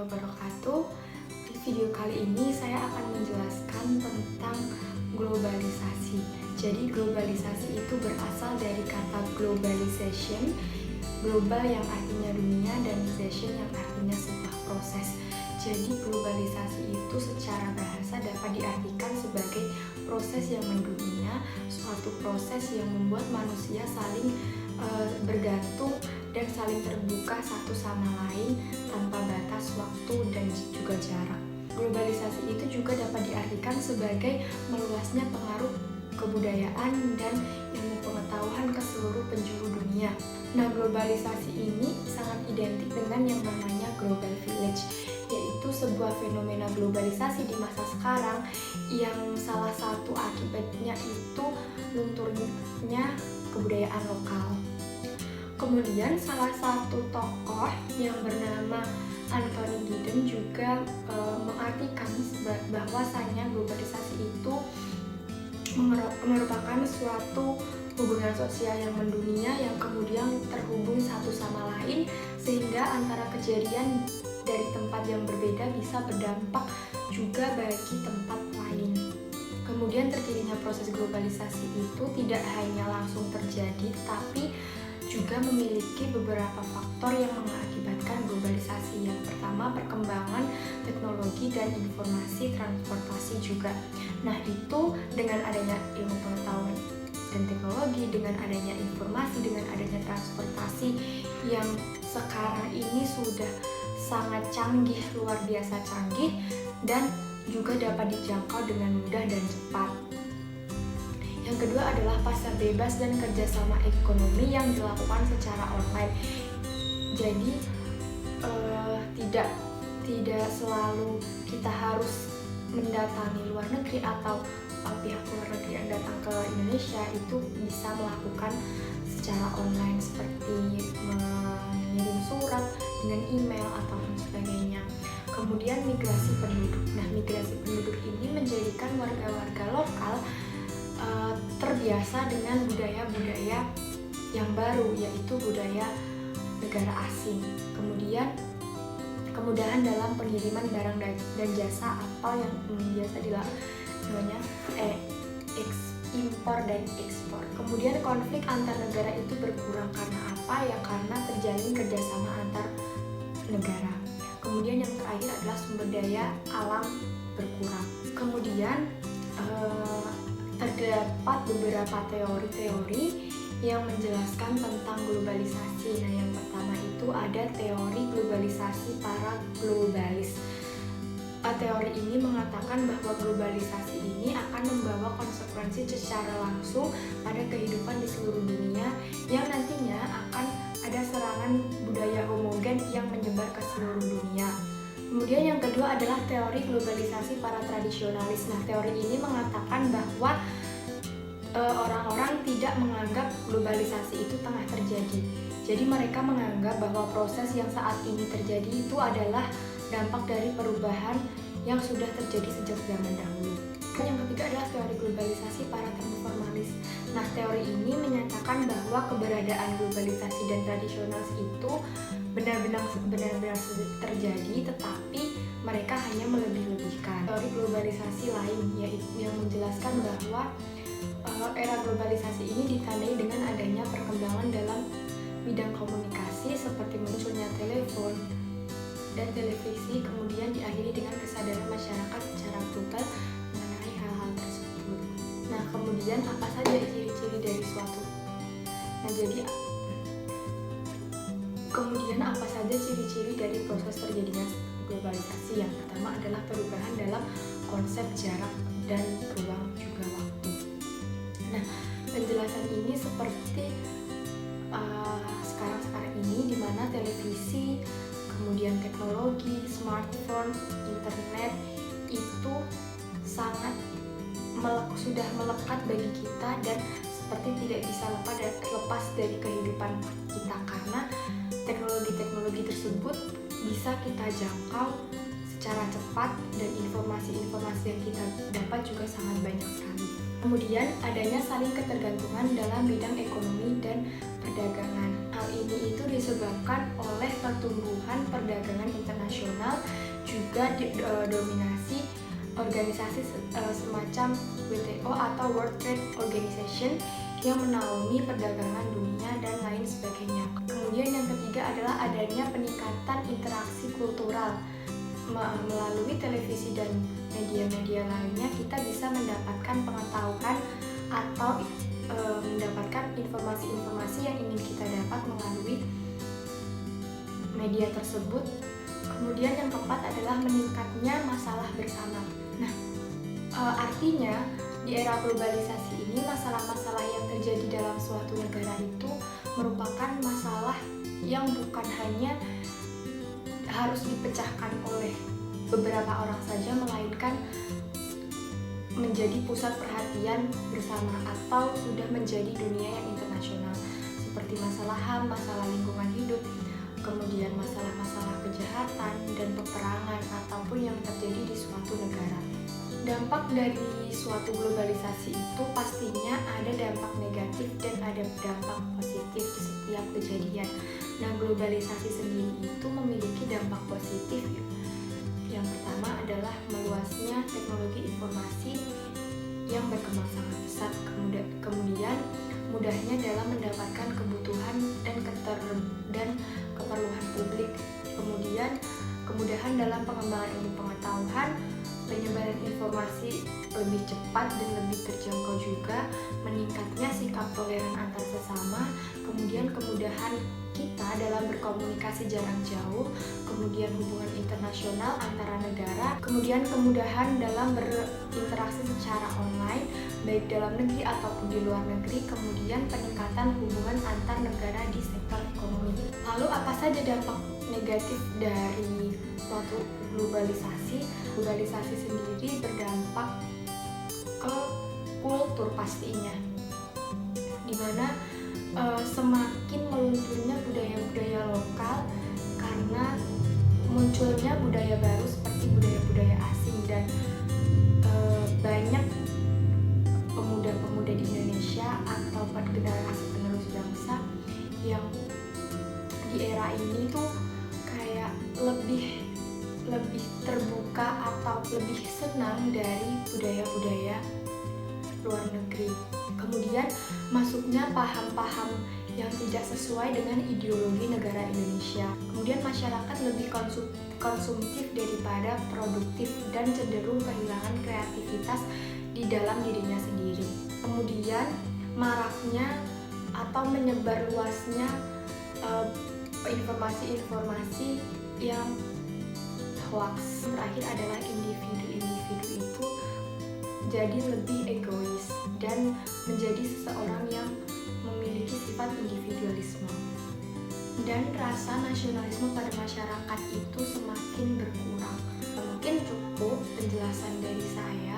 wabarakatuh. Di video kali ini saya akan menjelaskan tentang globalisasi. Jadi globalisasi itu berasal dari kata globalization, global yang artinya dunia dan session yang artinya sebuah proses. Jadi globalisasi itu secara bahasa dapat diartikan sebagai proses yang mendunia, suatu proses yang membuat manusia saling bergantung dan saling terbuka satu sama lain tanpa batas waktu dan juga jarak. Globalisasi itu juga dapat diartikan sebagai meluasnya pengaruh kebudayaan dan ilmu pengetahuan ke seluruh penjuru dunia. Nah, globalisasi ini sangat identik dengan yang namanya global village, yaitu sebuah fenomena globalisasi di masa sekarang yang salah satu akibatnya itu lunturnya kebudayaan lokal. Kemudian salah satu tokoh yang bernama Anthony Giddens juga mengartikan bahwasanya globalisasi itu merupakan suatu hubungan sosial yang mendunia yang kemudian terhubung satu sama lain sehingga antara kejadian dari tempat yang berbeda bisa berdampak juga bagi tempat lain. Kemudian terjadinya proses globalisasi itu tidak hanya langsung terjadi tetapi juga memiliki beberapa faktor yang mengakibatkan globalisasi. Yang pertama, perkembangan teknologi dan informasi transportasi juga. Nah, itu dengan adanya ilmu pengetahuan dan teknologi, dengan adanya informasi, dengan adanya transportasi yang sekarang ini sudah sangat canggih, luar biasa canggih, dan juga dapat dijangkau dengan mudah dan cepat. Yang kedua adalah pasar bebas dan kerjasama ekonomi yang dilakukan secara online. Jadi tidak selalu kita harus mendatangi luar negeri atau pihak luar negeri yang datang ke Indonesia itu bisa melakukan secara online seperti mengirim surat dengan email atau sebagainya. Kemudian migrasi penduduk. Nah, migrasi penduduk ini menjadikan warga-warga lokal terbiasa dengan budaya-budaya yang baru, yaitu budaya negara asing. Kemudian kemudahan dalam pengiriman barang dan jasa atau yang biasa namanya impor dan ekspor. Kemudian konflik antar negara itu berkurang karena apa? Ya karena terjalin kerjasama antar negara. Kemudian yang terakhir adalah sumber daya alam berkurang. Kemudian terdapat beberapa teori-teori yang menjelaskan tentang globalisasi. Nah, yang pertama itu ada teori globalisasi para globalis. Teori ini mengatakan bahwa globalisasi ini akan membawa konsekuensi secara langsung pada kehidupan di seluruh dunia yang nantinya akan ada serangan budaya homogen yang menyebar ke seluruh dunia. Kemudian yang kedua adalah teori globalisasi para tradisionalis. Nah, teori ini mengatakan bahwa orang-orang tidak menganggap globalisasi itu tengah terjadi. Jadi mereka menganggap bahwa proses yang saat ini terjadi itu adalah dampak dari perubahan yang sudah terjadi sejak zaman dahulu. Yang ketiga adalah teori globalisasi para transformalis. Nah, teori ini menyatakan bahwa keberadaan globalisasi dan tradisionalis itu benar-benar terjadi, tetapi mereka hanya melebih-lebihkan. Teori globalisasi lain yaitu yang menjelaskan bahwa era globalisasi ini ditandai dengan adanya perkembangan dalam bidang komunikasi seperti munculnya telepon dan televisi, kemudian diakhiri dengan kesadaran masyarakat secara global mengenai hal-hal tersebut. Nah, kemudian apa saja ciri-ciri dari suatu? Nah, jadi kemudian apa saja ciri-ciri dari proses terjadinya globalisasi? Yang pertama adalah perubahan dalam konsep jarak dan ruang juga waktu. Nah, penjelasan ini seperti sekarang ini di mana televisi, kemudian teknologi, smartphone, internet itu sangat sudah melekat bagi kita dan seperti tidak bisa lepas dari kehidupan kita karena teknologi tersebut bisa kita jangkau secara cepat dan informasi-informasi yang kita dapat juga sangat banyak sekali. Kemudian adanya saling ketergantungan dalam bidang ekonomi dan perdagangan. Hal ini itu disebabkan oleh pertumbuhan perdagangan internasional juga dominasi organisasi semacam WTO atau World Trade Organization yang menaungi perdagangan dunia dan lain sebagainya. Kemudian yang ketiga adalah adanya peningkatan interaksi kultural. Melalui televisi dan media-media lainnya kita bisa mendapatkan pengetahuan atau mendapatkan informasi-informasi yang ingin kita dapat melalui media tersebut. Kemudian yang keempat adalah meningkatnya masalah bersama. Nah, artinya di era globalisasi ini masalah-masalah yang terjadi dalam suatu negara itu merupakan masalah yang bukan hanya harus dipecahkan oleh beberapa orang saja, melainkan menjadi pusat perhatian bersama atau sudah menjadi dunia yang internasional, seperti masalah HAM, masalah lingkungan hidup, kemudian masalah-masalah kejahatan dan peperangan ataupun yang terjadi di suatu negara. Dampak dari suatu globalisasi itu pastinya ada dampak negatif dan ada dampak positif di setiap kejadian. Nah, globalisasi sendiri itu memiliki dampak positif. Yang pertama adalah meluasnya teknologi informasi yang berkembang sangat pesat, kemudian mudahnya dalam mendapatkan kebutuhan dan keperluan publik, kemudian kemudahan dalam pengembangan ilmu pengetahuan, penyebaran informasi lebih cepat dan lebih terjangkau juga, meningkatnya sikap toleran antar sesama, kemudian kemudahan kita dalam berkomunikasi jarak jauh, kemudian hubungan internasional antara negara, kemudian kemudahan dalam berinteraksi secara online, baik dalam negeri ataupun di luar negeri, kemudian peningkatan hubungan antar negara di sektor ekonomi. Lalu apa saja dampak negatif dari suatu globalisasi? Globalisasi sendiri berdampak ke kultur pastinya, dimana semakin melunturnya budaya-budaya lokal karena munculnya budaya baru seperti budaya-budaya asing, dan banyak pemuda-pemuda di Indonesia atau generasi penerus bangsa yang di era ini tuh kayak lebih terbuka atau lebih senang dari budaya-budaya luar negeri. Kemudian masuknya paham-paham yang tidak sesuai dengan ideologi negara Indonesia. Kemudian masyarakat lebih konsumtif daripada produktif dan cenderung kehilangan kreativitas di dalam dirinya sendiri. Kemudian maraknya atau menyebar luasnya informasi-informasi yang hoax. Terakhir adalah individu-individu itu jadi lebih egois dan menjadi seseorang yang memiliki sifat individualisme, dan rasa nasionalisme pada masyarakat itu semakin berkurang. Mungkin cukup penjelasan dari saya.